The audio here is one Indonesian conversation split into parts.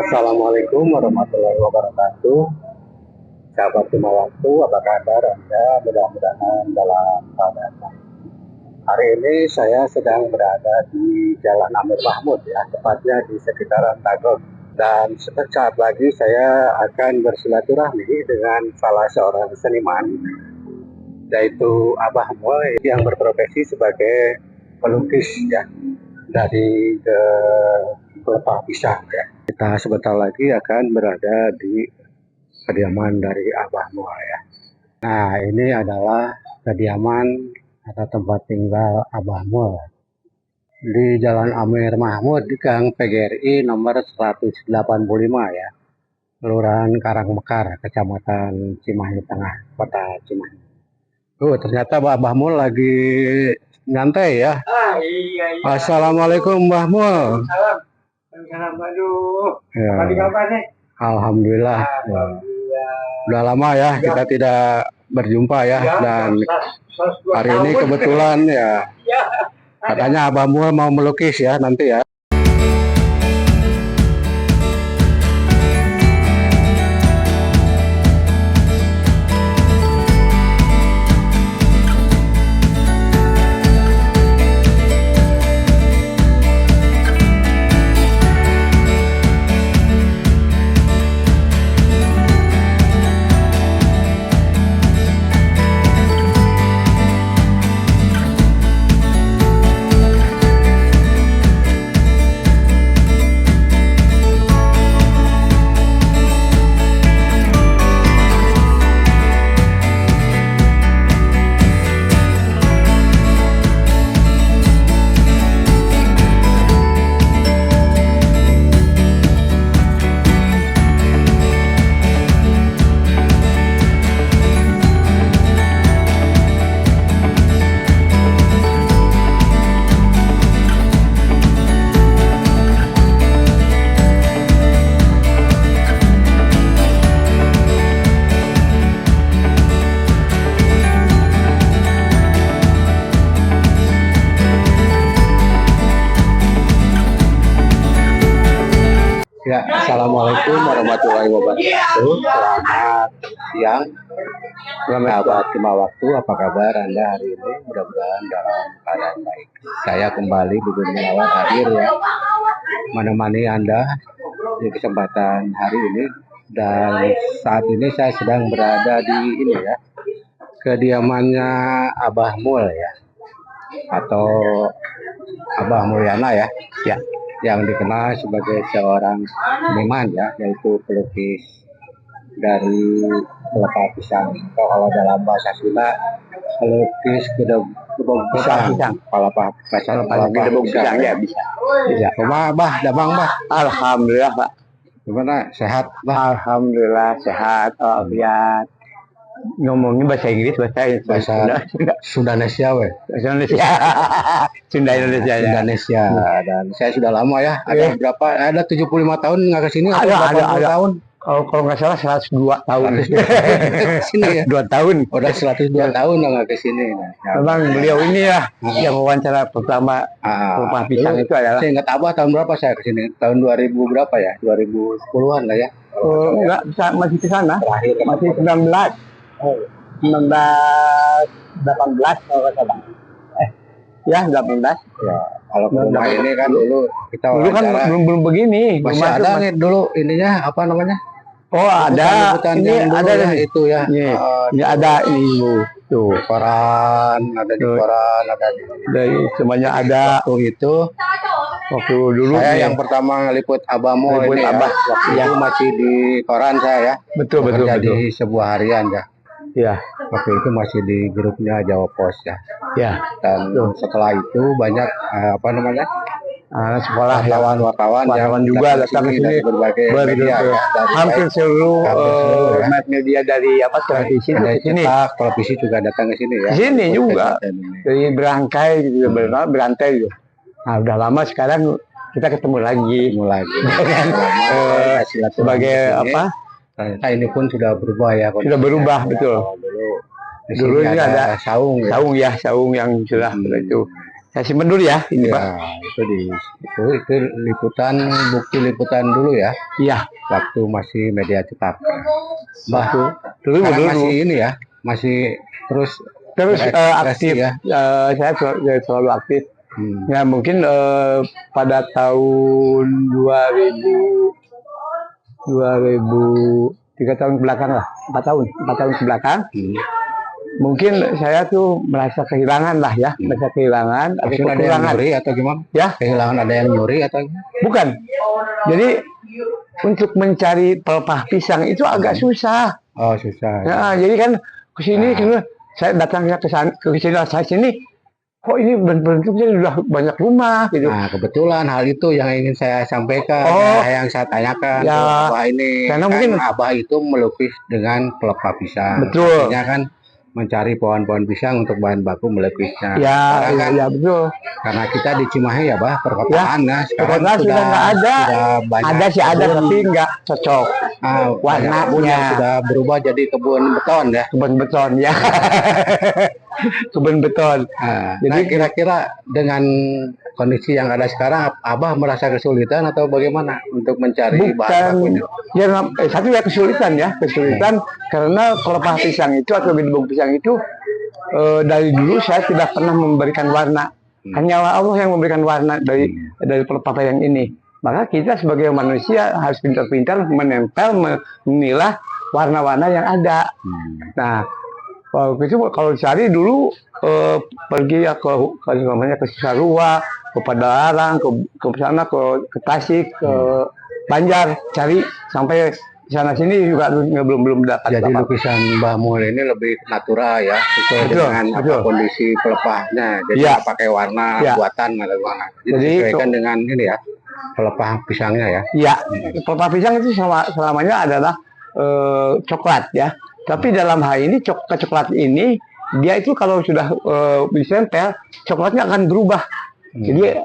Assalamualaikum warahmatullahi wabarakatuh. Sahabat Cuma Waktu, apa kabar Anda? Mudah-mudahan dalam keadaan baik. Hari ini saya sedang berada di Jalan Amir Mahmud, ya, tepatnya di sekitaran Tagok. Dan sesaat lagi saya akan bersilaturahmi dengan salah seorang seniman, yaitu Abah Mul yang berprofesi sebagai pelukis, ya, dari Pelepah Pisang, ya. Kita sebentar lagi akan berada di kediaman dari Abah Mul, ya. Nah, ini adalah kediaman atau tempat tinggal Abah Mul di Jalan Amir Mahmud di Gang PGRI nomor 185, ya. Kelurahan Karangmekar, Kecamatan Cimahi Tengah, Kota Cimahi. Ternyata Abah Mul lagi nyantai, ya. Iya. Assalamualaikum Mbah Mul. Salam, aduh. Ya. Apa kabar nih? Alhamdulillah. Udah lama ya kita tidak berjumpa, ya. Dan hari ini kebetulan, ya, katanya Abah Mul mau melukis, ya, nanti, ya. Ya, Assalamualaikum warahmatullahi wabarakatuh. Selamat siang, sahabat Cuma Waktu. Apa kabar Anda hari ini? Mudah-mudahan dalam keadaan baik. Saya kembali Bubun Gunawan hadir, ya, menemani Anda di kesempatan hari ini. Dan saat ini saya sedang berada di ini, ya, kediamannya Abah Mul, ya, atau Abah Mulyana, ya, yang dikenal sebagai seorang seniman, ya, yaitu pelukis dari Pelepah Pisang, atau kalau dalam bahasa Sunda pelukis gedebuk pisang, Pelepah pisang, ya, bisa. Cuma Bah, damang Bah. Alhamdulillah, Pak. Gimana, sehat Bah? Alhamdulillah sehat, walafiat. Ngomongnya bahasa Inggris, Bahasa Sundanesia, we. Indonesia. Sunda Indonesia, ya. Indonesia. Dan saya sudah lama, ya. Ada berapa? Ada 75 tahun nggak ke sini? Ada tahun. Kalau nggak salah 102 tahun. Sini, ya. 2 tahun. Udah 102 tahun nggak ke sini. Memang beliau ini, ya, yang wawancara pertama Pelepah Pisang itu adalah. Saya ingat Abah tahun berapa saya ke sini? Tahun 2000 berapa, ya? 2010-an lah, ya. Enggak bisa, masih ke sana. Masih 1918 kalau nggak salah. Ya 18. Ya, kalau ke rumah ini kan dulu kita Dulu kan belum begini. Masih ada nih dulu ininya, apa namanya? Oh, ada. Ini dulu, ada, ya, itu, ya. Ini ada ini tuh. Koran, ada di koran, ada di. Dari semuanya ada. Waktu dulu saya yang pertama ngeliput Abah Mul ini, Abah, ya. Waktu itu masih di koran saya, ya. Betul. Di sebuah harian, ya. Ya. Waktu itu masih di grupnya Jawa Pos, ya. Ya. Dan setelah itu banyak apa namanya? Sekolah wartawan yang juga datang ke sini, berbagai media, ya, hampir seluruh media dari televisi ke sini. Televisi juga datang ke sini, ya. Di sini juga. Dari berangkai gitu, berantai gitu. Nah, udah lama sekarang kita ketemu lagi. Sebagai apa? Ternyata ini pun sudah berubah, ya. Sudah berubah, betul. Dulu ini ada saung, ya. Saung yang sudah itu. Saya simpen dulu ya ini Pak. Ya, itu liputan, bukti liputan dulu ya, Iya. waktu masih media cetak. Dulu Sekarang masih ini ya, masih terus berekspresi aktif ya. Saya selalu aktif. Ya mungkin pada tahun 3 tahun belakang lah, 4 tahun ke belakang, mungkin saya tuh merasa kehilangan lah ya, merasa kehilangan atau Maksudnya ada yang kekurangan. nyuri atau gimana? Ya, Kehilangan ada yang nyuri atau gimana? bukan. Jadi untuk mencari pelepah pisang itu agak susah. Oh, susah. Ya, jadi kan ke sini saya datangnya ke sini, kok ini bentuknya sudah banyak rumah gitu. Nah, kebetulan hal itu yang ingin saya sampaikan, yang saya tanyakan Ya, ke Abah ini. karena Kan mungkin Abah itu melukis dengan pelepah pisang. Betul. Artinya kan mencari pohon-pohon pisang untuk bahan baku melukisnya. Ya, Sekarang kan, ya betul. karena kita di Cimahi ya, Bah, perkotaan ya. Sekarang Sudah nggak ada. sudah banyak Ada sih ada, tapi nggak cocok. warnanya sudah berubah jadi kebun beton ya. Kebun beton ya. Kebun beton. Jadi kira-kira dengan kondisi yang ada sekarang, Abah merasa kesulitan atau bagaimana untuk mencari bahan bakunya? Ya, satu ya kesulitan karena pelepah pisang itu atau bidung pisang itu dari dulu saya tidak pernah memberikan warna. Hanya Allah yang memberikan warna dari pelepah pisang ini. Maka kita sebagai manusia harus pintar-pintar menempel, memilah warna-warna yang ada. Nah, waktu itu kalau cari dulu pergi ya ke namanya ke Cisarua, ke Padalarang, ke sana, ke Tasik, ke Banjar, cari sampai sana sini juga belum dapat. Jadi lukisan Mbah Mul ini lebih natural ya, sesuai dengan kondisi pelepahnya. Jadi nggak pakai warna buatan atau warna. Jadi sesuaikan dengan ini ya, pelepah pisangnya ya. Iya, pelepah pisang itu selamanya adalah coklat ya. Tapi dalam hal ini coklat ini dia itu kalau sudah ditempel, coklatnya akan berubah. Jadi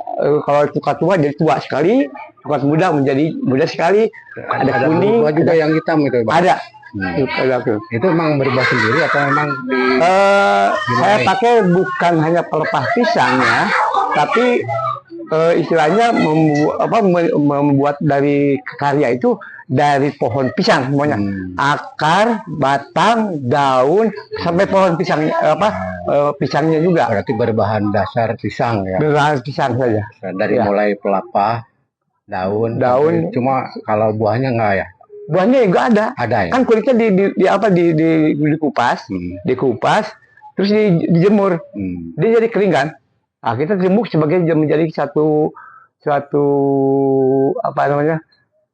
kalau coklat tua jadi tua sekali, coklat muda menjadi muda sekali. Ada kuning, juga yang hitam itu, Bang. Ada. Itu memang berubah sendiri atau memang saya pakai bukan hanya pelepah pisangnya, tapi istilahnya membuat dari karya itu dari pohon pisang semuanya, akar, batang, daun sampai pohon pisang pisangnya juga. Berarti berbahan dasar pisang ya. Berbahan pisang saja. Dari mulai pelepah, daun. Cuma kalau buahnya enggak ya? Buahnya enggak ada. Ada ya. Kan kulitnya dikupas, terus dijemur. Dia jadi kering kan. Nah, kita rembuk sebagai menjadi satu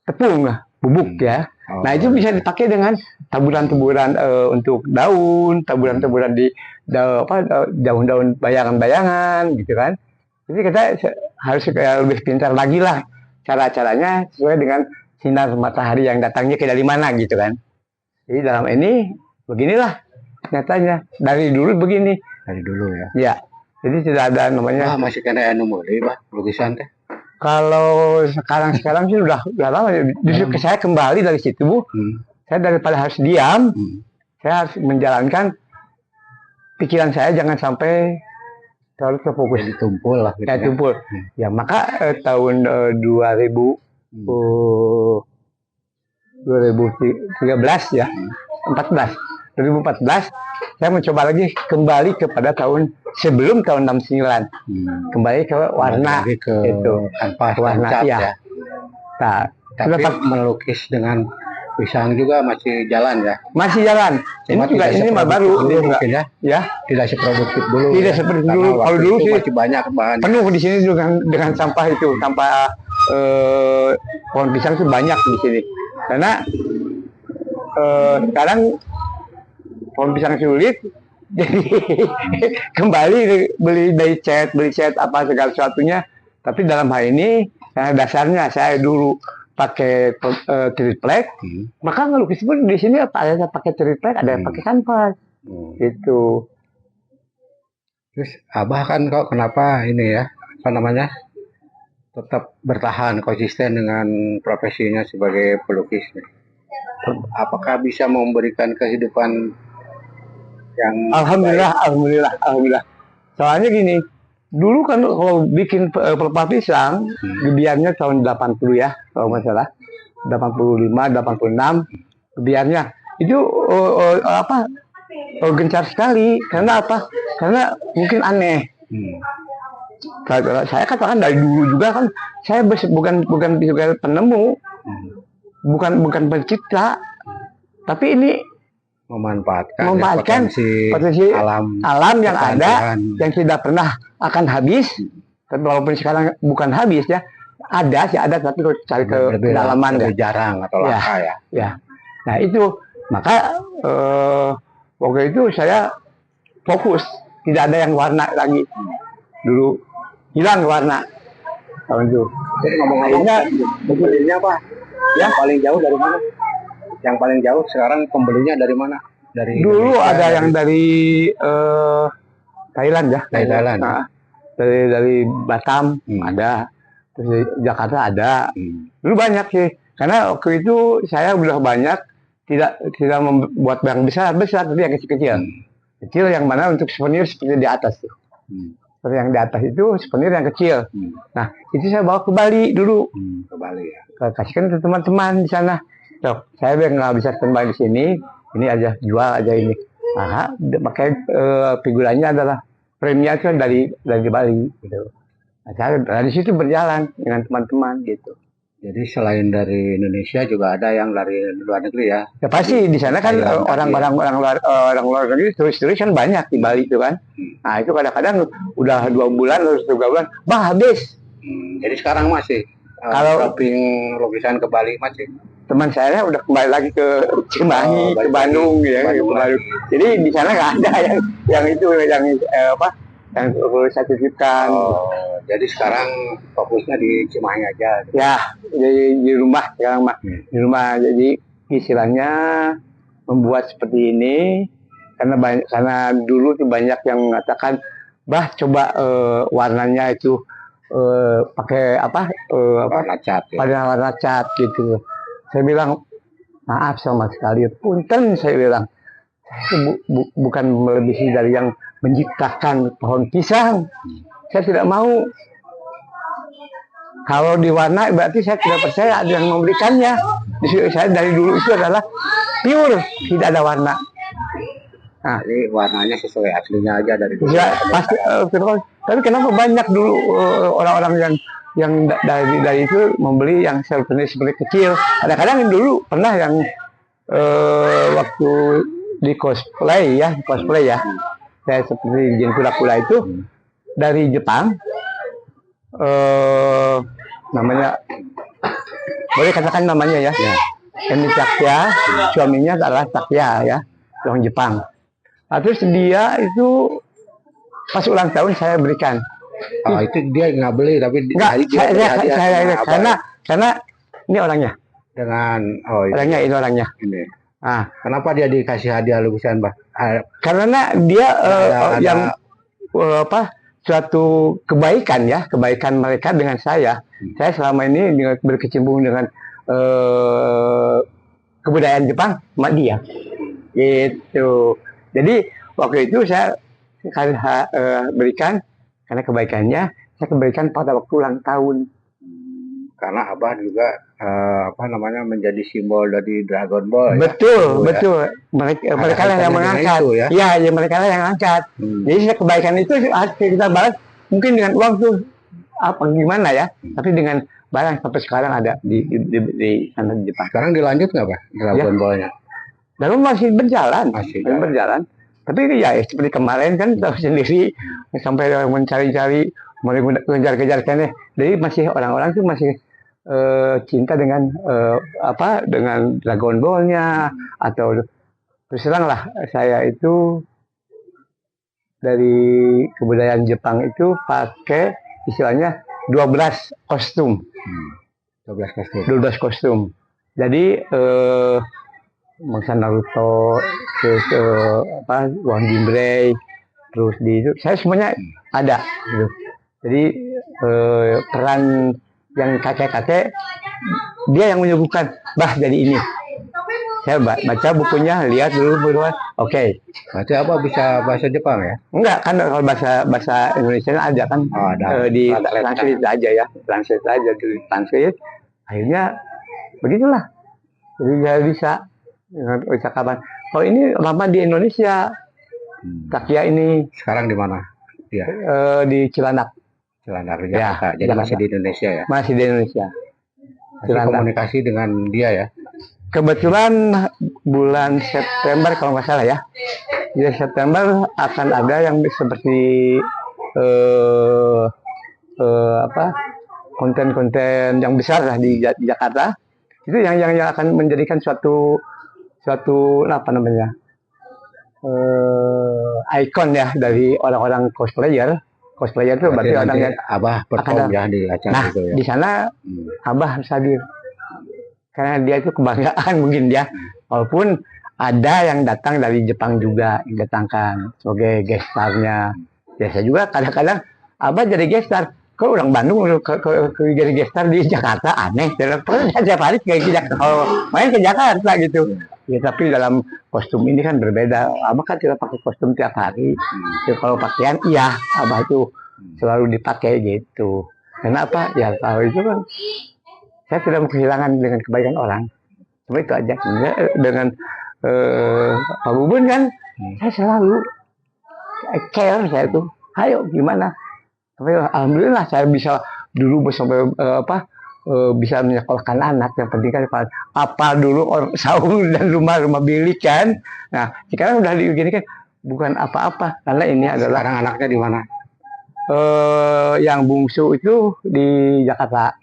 tepung bubuk ya. Nah, itu bisa dipakai dengan taburan-taburan untuk daun, taburan-taburan di daun-daun bayangan-bayangan gitu kan. Jadi kita harus lebih pintar lagi lah cara-caranya sesuai dengan sinar matahari yang datangnya dari mana gitu kan. Jadi dalam ini beginilah nyatanya dari dulu begini. Dari dulu ya. Ya. Jadi tidak ada namanya. Masih kena nomori, Bah, lukisan teh. Kalau sekarang sih udah lama. Justru saya kembali dari situ, Bu. Saya daripada harus diam, saya harus menjalankan pikiran saya jangan sampai terlalu terfokus. Ditumpul lah. Gitu ya, tumpul. Ya maka tahun 2013 ya, 2014 saya mencoba lagi kembali kepada tahun sebelum tahun 69, kembali ke warna itu kanvas warna ya. Nah, tapi melukis dengan pisang juga masih jalan ya. Masih jalan. Cuma ini juga ini mah baru mungkin ya. Ya. Tidak seproduktif dulu. Tidak seperti dulu. Kalau dulu sih masih banyak bahan. Penuh di sini dengan sampah itu, sampah pohon pisang itu banyak di sini. Karena sekarang pohon pisang sulit, jadi kembali beli cat apa segala sesuatunya. Tapi dalam hal ini dasarnya saya dulu pakai triplek, maka ngelukis pun di sini apa ada pakai triplek, ada yang pakai kanvas, gitu. Terus Abah kan kok kenapa ini ya, tetap bertahan konsisten dengan profesinya sebagai pelukis? Apakah bisa memberikan kehidupan yang Alhamdulillah. Soalnya gini, Dulu kan kalau bikin pelepah pisang, gebiarnya tahun 80 ya, kalau nggak salah. 85, 86, gebiarnya. Itu apa, gencar sekali. Karena apa? Karena mungkin aneh. Kalau saya katakan dari dulu juga kan, saya bukan juga penemu, bukan pencipta, tapi ini memanfaatkan potensi alam yang ada, pertanian. yang tidak pernah akan habis. Tapi walaupun sekarang bukan habis ya, ada sih ada, tapi kalau cari ke kedalaman lebih jarang atau langka ya. Nah itu, maka waktu itu saya fokus, tidak ada yang warna lagi. Dulu hilang warna tahun itu. Jadi ngomong-ngomongnya, pembelinya apa? Yang paling jauh dari mana? Yang paling jauh sekarang pembelinya dari mana? Dari dulu Indonesia, ada yang dari Thailand ya. Thailand. Nah, dari Batam ada, terus dari Jakarta ada. Dulu banyak sih, karena waktu itu saya udah banyak tidak membuat barang besar, tapi yang kecil-kecil. Kecil yang mana untuk souvenir seperti di atas tuh. Seperti yang di atas itu souvenir yang kecil. Nah, itu saya bawa ke Bali dulu. Ke Bali ya. Kasihkan ke teman-teman di sana. Tuh, saya nggak bisa kembali di sini. Ini aja, jual aja ini. Nah, pakai figurannya adalah preminya itu dari Bali gitu. Nah, saya dari situ berjalan dengan teman-teman gitu. Jadi selain dari Indonesia juga ada yang dari luar negeri ya? Ya pasti di sana kan orang luar negeri, turis-turis kan banyak di Bali itu kan. Nah itu kadang-kadang udah 2 bulan atau 3 bulan, bah habis. Jadi sekarang masih kalau shopping lukisan ke Bali masih? Teman saya udah kembali lagi ke Cimahi, ke Bandung ya, ke Bandung. Jadi di sana nggak ada yang itu yang saya titipkan. Jadi sekarang fokusnya di Cimahi aja. Ya, di rumah sekarang mah. Di rumah, jadi istilahnya membuat seperti ini karena dulu tuh banyak yang mengatakan, bah coba warnanya itu pakai warna cat ya? Pada warna cat gitu. Saya bilang maaf sama sekali, punten, saya bilang bukan melebihi dari yang menciptakan pohon pisang. Saya tidak mau. Kalau diwarna berarti saya tidak percaya ada yang memberikannya. Saya dari dulu itu adalah pure, tidak ada warna. Nah, jadi warnanya sesuai aslinya aja dari dulu. Ya, pasti. Tapi kenapa banyak dulu orang-orang yang dari itu membeli yang seperti kecil. Kadang-kadang dulu pernah yang waktu di cosplay ya, saya seperti Jin Kura-Kura itu dari Jepang, namanya, boleh katakan namanya ya, Emi Takya, suaminya adalah Takya ya, orang Jepang. Nah, terus dia itu pas ulang tahun saya berikan. Itu dia nggak beli, tapi saya karena ini orangnya. Orangnya ini orangnya. Ini. Nah, kenapa dia dikasih hadiah lukisan, Pak? Karena dia suatu kebaikan mereka dengan saya. Saya selama ini berkecimpung dengan kebudayaan Jepang sama dia. Gitu. Jadi waktu itu saya berikan karena kebaikannya, saya berikan pada waktu ulang tahun. Karena Abah juga menjadi simbol dari Dragon Ball. Betul. Mereka yang mengangkat. Ya, mereka yang angkat. Jadi kebaikan itu harus kita balas mungkin dengan uang tuh gimana ya, tapi dengan barang sampai sekarang ada di sana di Jepang. Sekarang dilanjut nggak, Pak, Dragon Ball-nya? Dan masih berjalan. Tapi ya seperti kemarin kan tahu sendiri, sampai mencari-cari, mengejar-kejar kan. Jadi masih orang-orang tuh masih cinta dengan dengan Dragon Ball-nya, atau terus terang lah, saya itu dari kebudayaan Jepang itu pakai istilahnya 12 kostum. 12 kostum. Jadi Mangsa Naruto, terus Wang Jinbrei, terus di itu saya semuanya ada gitu. Jadi peran yang kakek-kakek dia yang menyuguhkan, bah jadi ini. Saya baca bukunya, lihat dulu buruan. Oke. Berarti Abah bisa bahasa Jepang ya? Enggak kan kalau bahasa Indonesia ada kan, Oh, ada. di Translate. translate aja ya, translate aja di translate. Akhirnya begitulah. Jadi saya bisa dengan percakapan. Kalau ini lama di Indonesia, Takia ini Sekarang di mana? Dia di Cilandak. Cilandak di Ya, Jakarta. Jadi Jakarta. masih di Indonesia ya? Masih di Indonesia. Masih komunikasi dengan dia ya? Kebetulan bulan September kalau nggak salah ya, di September akan ada yang seperti konten-konten yang besar lah di Jakarta. Itu yang akan menjadikan suatu apa namanya, ikon ya dari orang-orang cosplayer. Cosplayer itu berarti orang yang Abah perform ya di acara itu ya. Di sana Abah harus hadir karena dia itu kebanggaan mungkin dia, walaupun ada yang datang dari Jepang juga yang datangkan sebagai guest star-nya. Biasa juga kadang-kadang Abah jadi guest star, kok orang Bandung jadi guest star di Jakarta, aneh. Terus setiap hari kalau main ke Jakarta gitu. Ya tapi dalam kostum ini kan berbeda. Abah kan tidak pakai kostum tiap hari. Ya, kalau pakaian iya Abah itu selalu dipakai gitu. Kenapa? Ya kalau itu kan saya tidak mau kehilangan dengan kebaikan orang. Cuma itu aja. Dengan Pak Bubun kan, saya selalu care saya tuh. Ayo gimana? Tapi alhamdulillah saya bisa dulu sampai bisa menyekolahkan anak. Yang penting kan apa dulu sahur dan rumah bilik kan. Nah sekarang udah begini kan bukan apa-apa karena ini adalah. Sekarang anaknya di mana? Yang bungsu itu di Jakarta.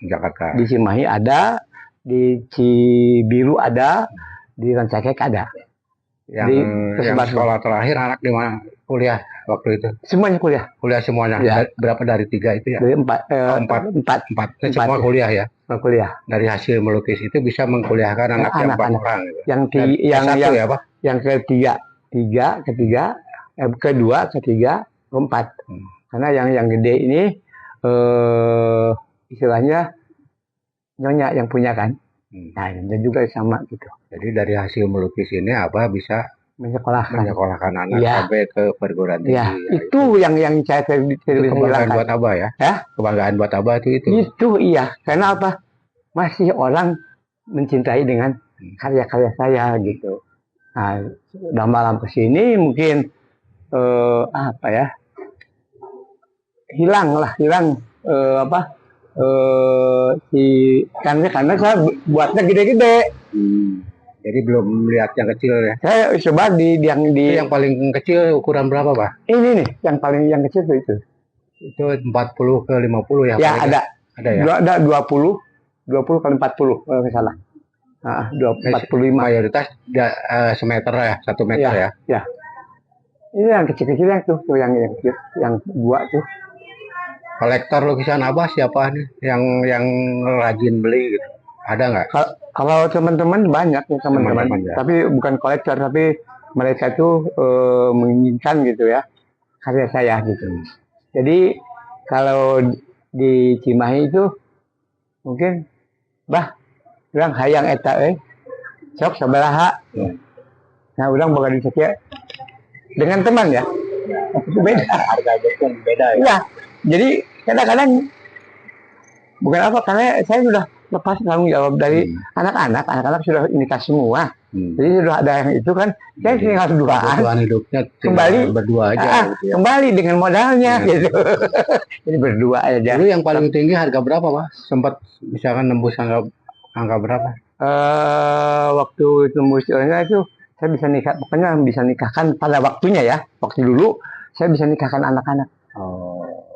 Di Cimahi ada, di Cibiru ada, di Rancakek ada. Yang sekolah terakhir anak di mana? Kuliah waktu itu? Semuanya kuliah. Kuliah semuanya. Ya. Berapa dari 3 itu ya? Dari 4. Semua kuliah ya? Kuliah. Dari hasil melukis itu bisa mengkuliahkan anak yang 4 orang. Gitu. Yang kedua, ketiga, keempat. Karena yang gede ini istilahnya nyonya yang punya kan. Nah, dan juga sama gitu. Jadi dari hasil melukis ini Abah bisa menyekolahkan anak sampai ke perguruan tinggi. Ya, itu yang saya kebanggaan buat Abah ya? Kebanggaan buat Abah itu. Itu iya. Karena apa? Masih orang mencintai dengan karya-karya saya gitu. Nah, udah malam kesini mungkin hilang karena saya buatnya gede-gede. Jadi belum melihat yang kecil ya. Saya coba yang paling kecil ukuran berapa, Pak? Ini nih, yang kecil itu. Itu 40 ke 50 ya? Ya, ada. Ada ya? Ada 20 kali 40 kalau nggak salah. 45. Mayoritas semeter ya, 1 meter ya? Ya. Ini yang kecil-kecil yang kecil, yang buat tuh. Kolektor lukisan Abah siapa nih yang rajin beli gitu? Ada nggak? Kalau teman-teman banyak ya teman-teman, tapi bukan kolektor, tapi mereka itu menginginkan gitu ya karya saya gitu. Jadi kalau di Cimahi itu mungkin bilang hayang eta sok sabaraha. Nah, orang bakal disekia dengan teman ya. Itu beda, harganya pun beda ya. Iya. Jadi kadang-kadang bukan apa, karena saya sudah lepas tanggung jawab dari anak-anak sudah nikah semua. Jadi sudah ada yang itu kan, saya tinggal duaan. Hidupnya kembali berdua aja. Gitu ya. Kembali dengan modalnya gitu. Jadi berdua aja. Dulu yang paling tinggi harga berapa, Pak? Sempat misalkan nembus angka berapa? Waktu tembus itu saya bisa nikah, pokoknya bisa nikahkan pada waktunya ya. Waktu dulu saya bisa nikahkan anak-anak.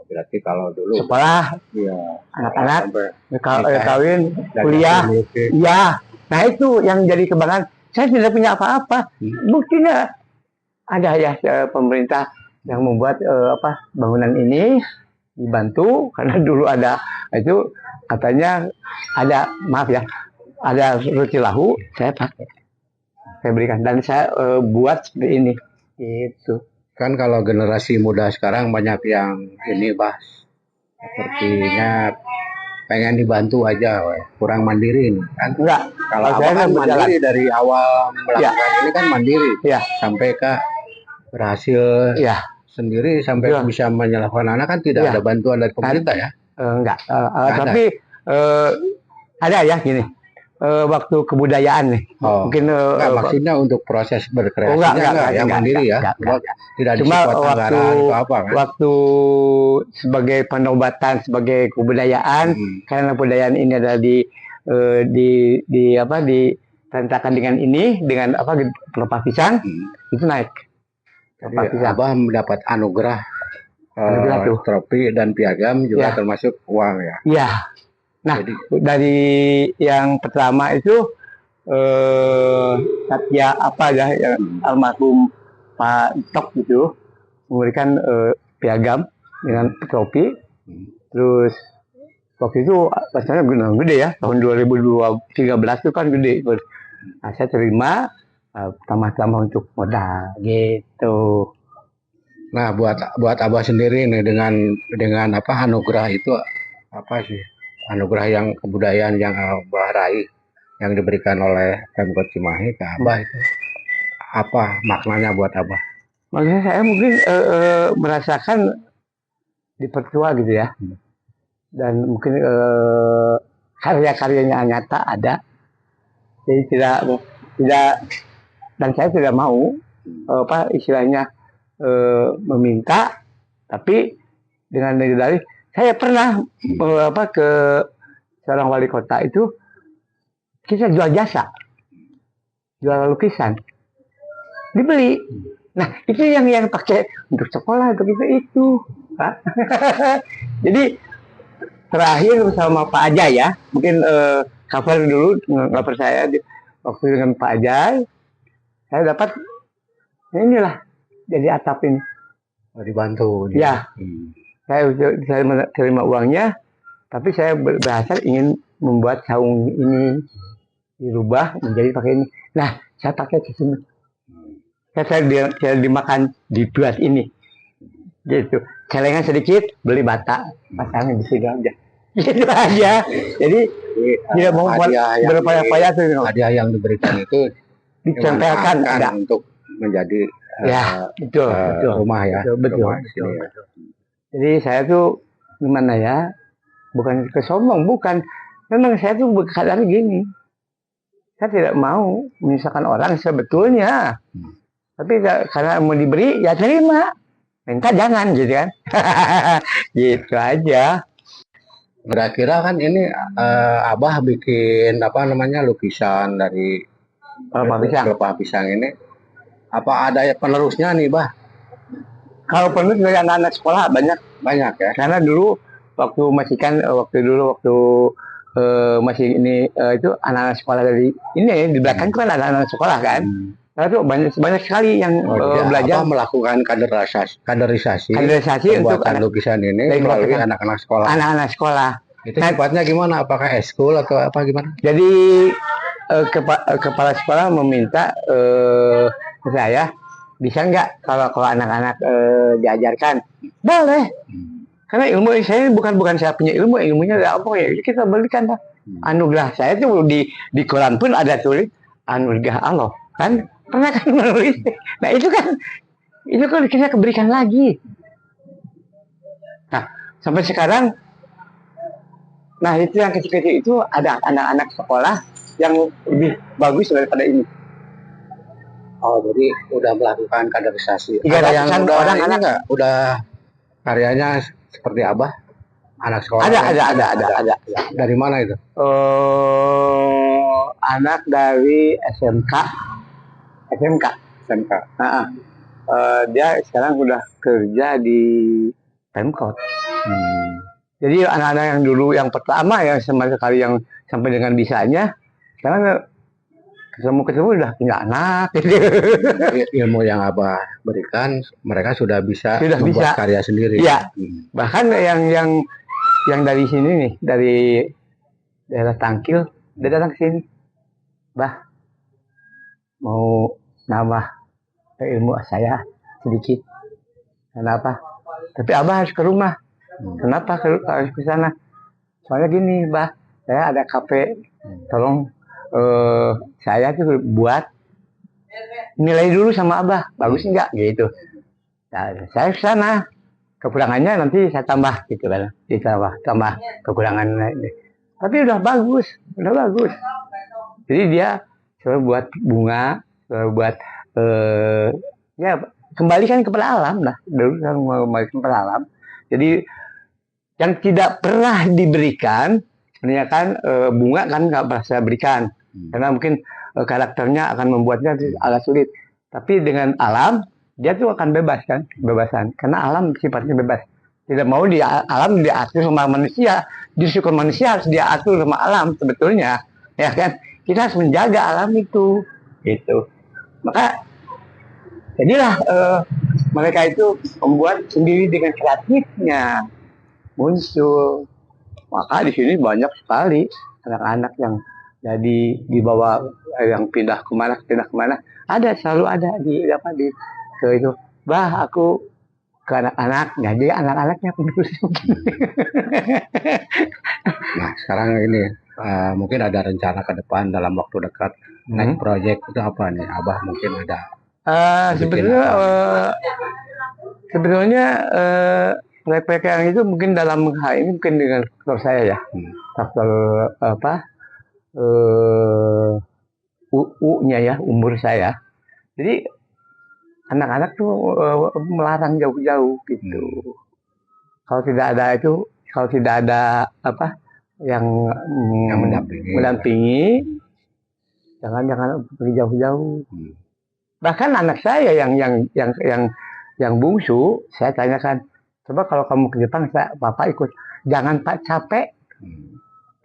Berarti kalau dulu sekolah, anak-anak kawin, kuliah, iya. Nah itu yang jadi kebanggaan. Saya tidak punya apa-apa. Buktinya ada ya pemerintah yang membuat bangunan ini dibantu karena dulu ada itu katanya ada ada roti lahu, saya pakai, saya berikan dan saya buat seperti ini. Itu. Kan kalau generasi muda sekarang banyak yang ini, Bah, sepertinya pengen dibantu aja, weh. Kurang mandiri nih, kan? Enggak. Kalau Saya Abah kan berjalan. mandiri dari awal Ya. melakukan ini kan mandiri, Ya. sampai ke berhasil Ya. sendiri sampai Ya. bisa menyelamatkan anak kan tidak Ya. ada bantuan dari pemerintah ya? Enggak. Nggak ada. Tapi ada ya gini. Waktu kebudayaan nih, mungkin Enggak, maksudnya untuk proses berkreasinya enggak, ya mandiri ya, tidak cuma disupport anggaran atau apa kan? waktu sebagai penobatan, sebagai kebudayaan, karena kebudayaan ini adalah ditantakan dengan ini, dengan apa, pelepah pisang, itu naik. Jadi Abah mendapat anugerah trofi dan piagam juga termasuk uang ya? Iya. Nah, dari yang pertama itu Satya apa ya, yang almarhum Pak Tok itu memberikan piagam dengan trofi. Terus waktu itu pasalnya gede ya, tahun 2013 itu kan gede. Nah, saya terima tambah-tambah untuk modal gitu. Nah, buat Abah sendiri nih dengan apa anugerah itu apa sih? Anugerah yang kebudayaan yang Abah raih yang diberikan oleh Pemkot Cimahi ke Abah itu apa maknanya buat Abah? Makanya saya mungkin merasakan dipertua gitu ya, dan mungkin karya-karyanya nyata ada, jadi tidak dan saya tidak mau apa istilahnya meminta, tapi dengan dalih saya pernah ke seorang wali kota itu, kita jual jasa, jual lukisan, dibeli. Nah, itu yang pakai untuk sekolah, untuk itu. Jadi terakhir bersama Pak Ajay ya, mungkin cover dulu nggak percaya, waktu dengan Pak Ajay saya dapat inilah jadi atap ini. Dibantu. Ya, saya terima uangnya, tapi saya berhasil ingin membuat saung ini dirubah menjadi pakai ini. Nah, saya pakai ke sini. Saya dimakan di buat ini, gitu. Celengan sedikit, beli bata, pasangnya di sini aja, gitu aja. Jadi tidak mau berupaya-upaya tuh. Hadiah yang diberikan itu ditempelkan untuk menjadi betul. Rumah ya, betul. Jadi saya tuh gimana ya, bukan kesombong, bukan. Memang saya tuh keadaan gini, saya tidak mau menyusahkan orang sebetulnya. Tapi karena mau diberi, ya terima. Minta jangan, gitu kan. Gitu aja. Kira-kira kan ini Abah bikin apa namanya lukisan dari pelepah pisang ini. Apa ada penerusnya nih, Bah? Kalau penerus dari anak-anak sekolah banyak ya. Karena dulu waktu masih masih ini itu anak-anak sekolah dari ini di belakang kan ada anak-anak sekolah kan. Karena itu banyak sekali yang belajar melakukan kaderisasi untuk lukisan ini melalui anak-anak sekolah. Anak-anak sekolah. Itu sifatnya gimana? Apakah eskul atau apa gimana? Jadi kepala sekolah meminta saya, bisa nggak kalau anak-anak diajarkan? Boleh. Karena ilmu saya bukan saya punya ilmunya ada apa ya, kita belikan lah. Anugerah saya tuh di koran pun ada tulis anugerah Allah kan, pernah kan menulis. Nah itu kan kita berikan lagi. Nah sampai sekarang, nah itu yang kecil-kecil itu ada anak-anak sekolah yang lebih bagus daripada ini. Oh, jadi udah melakukan kaderisasi. Ada yang orang ini nggak? Udah karyanya seperti Abah? Anak sekolah? Ada. Dari mana itu? Anak dari SMK. Dia sekarang udah kerja di Pemkot. Jadi anak-anak yang dulu yang pertama yang sama sekali yang sampai dengan bisanya, sekarang ketemu udah punya anak. Ilmu yang Abah berikan, mereka sudah bisa membuat karya sendiri. Iya. Bahkan yang dari sini nih, dari daerah Tangkil, dia datang ke sini, Bah, mau nambah ilmu saya sedikit. Kenapa? Tapi Abah harus ke rumah. Kenapa harus ke sana? soalnya gini, Bah, saya ada kafe, tolong saya tuh buat nilai dulu sama Abah, bagus nggak gitu. Nah, saya ke sana, kekurangannya nanti saya tambah gitu kan, tambah kekurangan ini. Tapi udah bagus, udah bagus. Jadi dia selalu buat bunga, selalu buat ya kembalikan kepada alam lah, dulu kan kembalikan kepada alam. Jadi yang tidak pernah diberikan, sebenarnya kan bunga kan nggak pernah saya berikan, karena mungkin karakternya akan membuatnya agak sulit. Tapi dengan alam dia tuh akan bebas kan, kebebasan, karena alam sifatnya bebas. Tidak mau di alam diatur sama manusia, justru manusia harus diatur sama alam sebetulnya, ya kan? Kita harus menjaga alam itu, gitu. Maka jadilah mereka itu membuat sendiri dengan kreatifnya muncul. Maka di sini banyak sekali anak-anak yang jadi dibawa, yang pindah kemana, ada, selalu ada di apa di ke itu. Bah, aku ke anak-anak, jadi anak-anaknya penerus. Nah, sekarang ini mungkin ada rencana ke depan dalam waktu dekat next project itu apa nih? Abah mungkin ada sebetulnya sebetulnya proyek yang itu mungkin dalam hal ini mungkin dengan faktor saya ya, faktor apa U-nya ya, umur saya. Jadi anak-anak tuh melarang jauh-jauh gitu. Kalau tidak ada itu, kalau tidak ada apa yang mendampingi, jangan pergi jauh-jauh. Bahkan anak saya yang bungsu, saya tanyakan, coba kalau kamu ke Jepang, Bapak ikut. Jangan Pak, capek.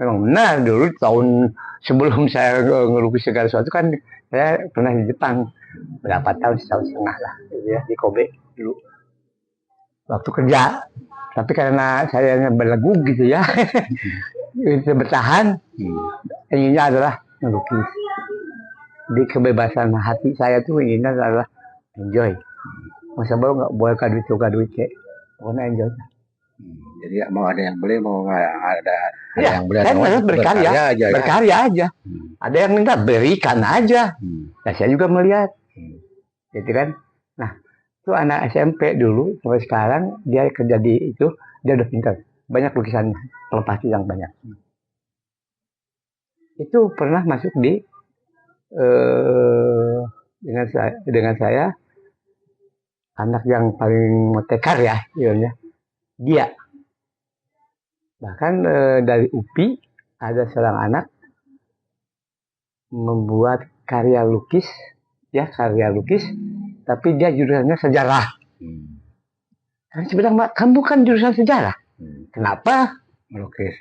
Memang benar, dulu tahun sebelum saya ngelukis segala sesuatu kan, saya pernah di Jepang berapa tahun, setahun setengah lah, ya, di Kobe dulu. Waktu kerja, tapi karena saya berlagu gitu ya, itu bertahan, inginnya adalah melukis. Di kebebasan hati saya tuh inginnya adalah enjoy. Masa baru nggak boleh duit kayak, pokoknya enjoy. Jadi mau ada yang beli, mau nggak ada yang beli, saya berkarya aja. Ada yang minta berikan aja. Nah, saya juga melihat, gitu kan. Nah, itu anak SMP dulu sampai sekarang dia kerja di itu, dia udah pintar, banyak lukisannya, lepas yang banyak. Itu pernah masuk di dengan saya anak yang paling tekar ya, dia. Bahkan dari UPI ada seorang anak membuat karya lukis, tapi dia jurusannya sejarah. Kan sebenarnya kamu kan jurusan sejarah, kenapa melukis?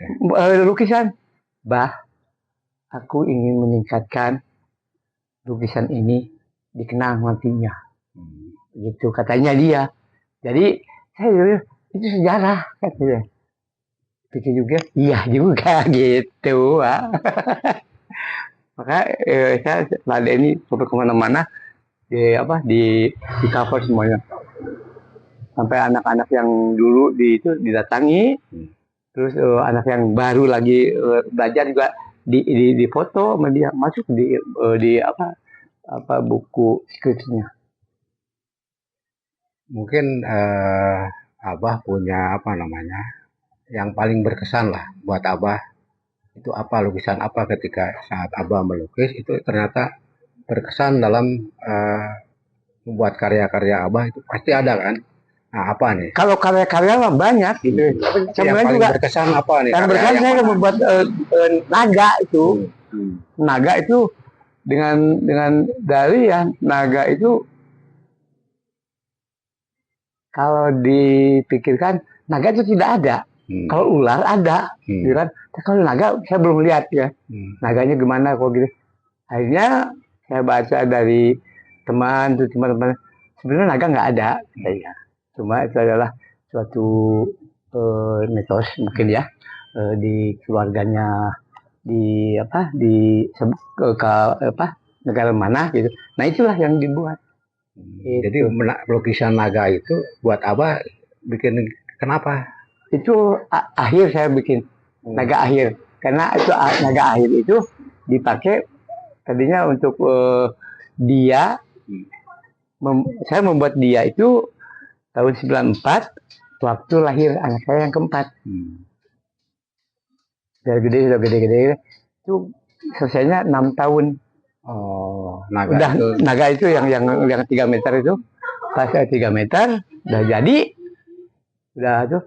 Lukisan, Bah, aku ingin meningkatkan lukisan ini dikenal nantinya, gitu katanya dia. Jadi saya itu sejarah, katanya. Pikir juga, iya juga gitu. Maka saya selama ini foto kemana-mana di cover semuanya. Sampai anak-anak yang dulu itu didatangi, terus anak yang baru lagi belajar juga di foto sama dia, masuk di buku skripsinya. Mungkin Abah punya yang paling berkesan lah buat Abah, itu apa, lukisan apa ketika saat Abah melukis itu ternyata berkesan dalam membuat karya-karya Abah, itu pasti ada kan? Nah, apa nih? Kalau karya-karya mah banyak gitu. Yang paling juga berkesan apa nih? Yang berkesan saya membuat naga itu. Naga itu dengan dari ya, naga itu kalau dipikirkan naga itu tidak ada. Kalau ular ada, gitu kan? Kalau naga saya belum lihat ya. Naganya gimana kok gitu. Akhirnya saya baca dari teman-teman, sebenarnya naga nggak ada, ya. Cuma itu adalah suatu mitos mungkin ya, di keluarganya di negara mana gitu. Nah, itulah yang dibuat. Jadi lukisan naga itu buat Abah bikin kenapa? Itu akhir saya bikin. naga akhir. Karena itu naga akhir itu dipakai tadinya untuk dia. Saya membuat dia itu tahun 94 waktu lahir anak saya yang keempat. Sudah gede itu selesainya 6 tahun. Oh, naga itu yang 3 meter itu pas 3 meter udah jadi, udah tuh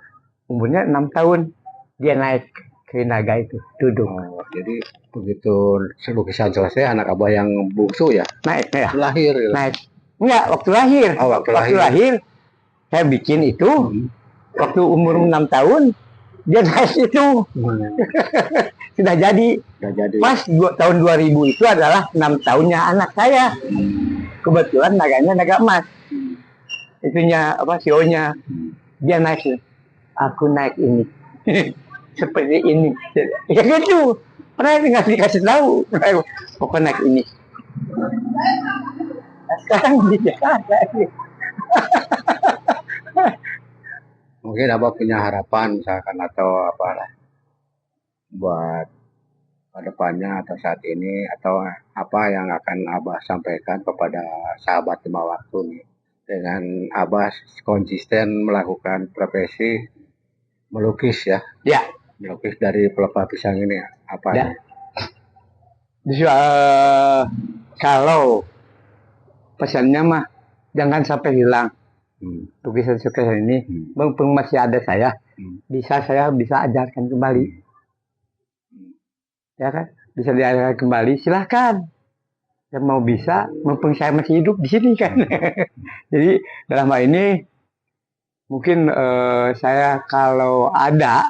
umurnya 6 tahun dia naik ke naga itu duduk. Jadi begitu lukisan selesai anak abah yang bungsu ya naik ya lahir gitu. Naik enggak waktu lahir. Waktu lahir saya bikin itu waktu umur 6 tahun dia naik itu. Sudah jadi. Pas tahun 2000 itu adalah 6 tahunnya anak saya. Kebetulan naganya naga emas. Itunya apa sionya. Dia naik. Aku naik ini. Seperti ini. Ya gitu. Pernah nggak dikasih tahu. Pokoknya naik ini. Sekarang di Jakarta. Mungkin abah punya harapan misalkan atau apalah buat kedepannya atau saat ini atau apa yang akan abah sampaikan kepada sahabat lima waktu nih dengan abah konsisten melakukan profesi melukis ya. Melukis dari pelepah pisang ini apa ya? Kalau pesannya mah jangan sampai hilang. Lukisan ini mumpung masih ada saya, saya bisa ajarkan kembali. Ya kan? Bisa diajarkan kembali, silahkan. Yang mau bisa, mumpung saya masih hidup di sini kan. Jadi dalam hal ini mungkin saya kalau ada,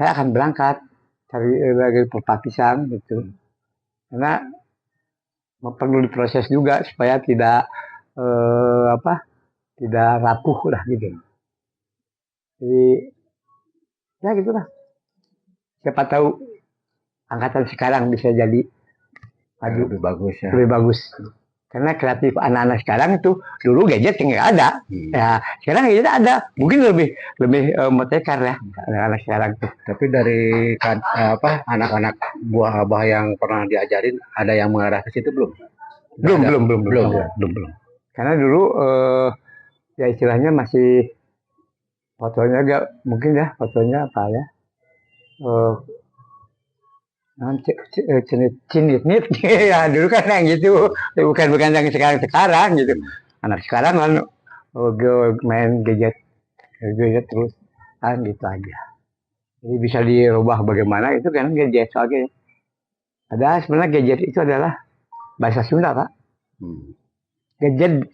saya akan berangkat cari lagi pelepah pisang gitu. Karena perlu diproses juga supaya tidak tidak rapuh lah gitu. Jadi ya gitulah. Siapa tahu angkatan sekarang bisa jadi lebih bagus ya. Lebih bagus. Karena kreatif anak-anak sekarang itu dulu gadget nggak ada. Ya sekarang gadget ada. Mungkin lebih motekar ya anak-anak sekarang tuh. Tapi dari anak-anak buah abah yang pernah diajarin ada yang mengarah ke situ belum? Belum. Karena dulu ya istilahnya masih fotonya agak mungkin ya fotonya apa ya cenit ya dulu kan yang gitu bukan yang sekarang gitu. Anak sekarang kan main gadget terus kan gitu aja. Jadi bisa dirubah bagaimana itu kan gadget soalnya. Ada sebenarnya gadget itu adalah bahasa Sunda Pak. Gadget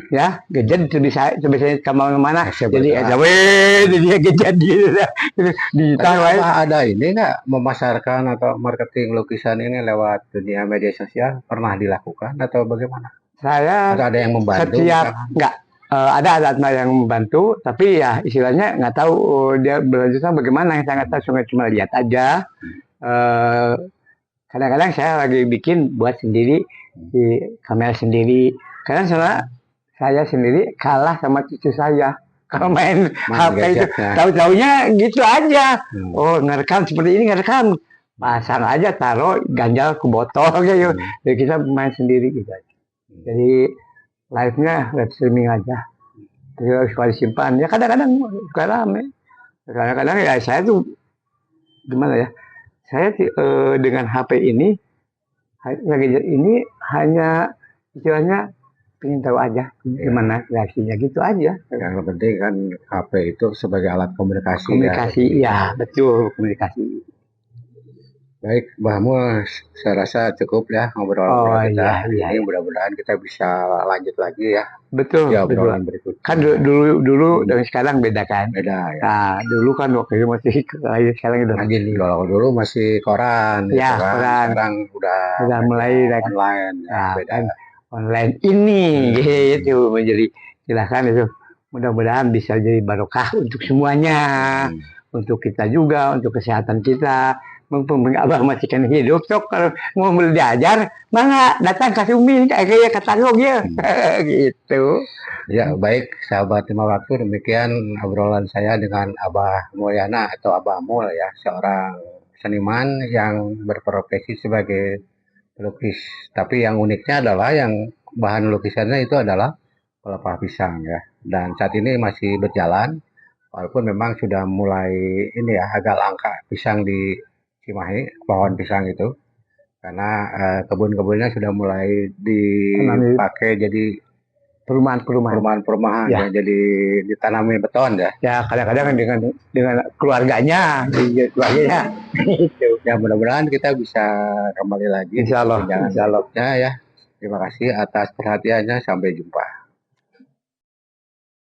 ya gadget itu bisa kemana-mana jadi dia gadget gitu digital. Ada ini nggak memasarkan atau marketing lukisan ini lewat dunia media sosial pernah dilakukan atau bagaimana? Saya ada yang membantu nggak ada yang membantu tapi ya istilahnya nggak tahu dia berlanjutnya bagaimana, saya nggak tahu, cuma lihat aja. Kadang-kadang saya lagi bikin buat sendiri di kamera sendiri, karena saya sendiri kalah sama cucu saya kalau main HP itu tahu-taunya gitu aja. Oh ngerekam seperti ini, ngerekam pasang aja taruh ganjal ke botol gitu. Jadi kita main sendiri gitu aja. Jadi live-nya live streaming aja, terus kalau disimpan ya kadang-kadang suka rame, kadang-kadang ya saya tuh gimana ya, saya dengan HP ini hanya istilahnya ingin tahu aja gimana reaksinya gitu aja. Yang penting kan HP itu sebagai alat komunikasi ya betul, komunikasi. Baik Mbah Mus, saya rasa cukup ya ngobrol-ngobrol kita ini. Mudah-mudahan kita bisa lanjut lagi ya. Betul. Berikutnya. Kan dulu dan sekarang beda kan. Beda ya. Nah dulu kan waktu itu masih sekarang udah gini. Dulu masih koran. Ya gitu koran. Sekarang udah mulai online. Beda. Kan online ini gitu menjadi, silahkan itu. Mudah-mudahan bisa jadi barokah untuk semuanya, untuk kita juga, untuk kesehatan kita. mumpung abah masih kan hidup, sok kalau mau belajar, mangga datang ke Sumi kayak kata lo ya, gitu. Ya, baik sahabat Lima Waktu, demikian obrolan saya dengan Abah Mulyana atau Abah Mul ya, seorang seniman yang berprofesi sebagai pelukis. Tapi yang uniknya adalah yang bahan lukisannya itu adalah pelepah pisang ya. Dan saat ini masih berjalan, walaupun memang sudah mulai ini ya agak langka pisang di Cimahi, pohon pisang itu. Karena kebun-kebunnya sudah mulai dipakai jadi Perumahan-perumahan. perumahan-perumahan Ya. yang jadi ditanami beton ya. Ya kadang-kadang dengan keluarganya, keluarganya. Gitu. Ya mudah-mudahan kita bisa kembali lagi Insya Allah, di perbincangan insya Allah. berikutnya ya. Terima kasih atas perhatiannya. Sampai jumpa.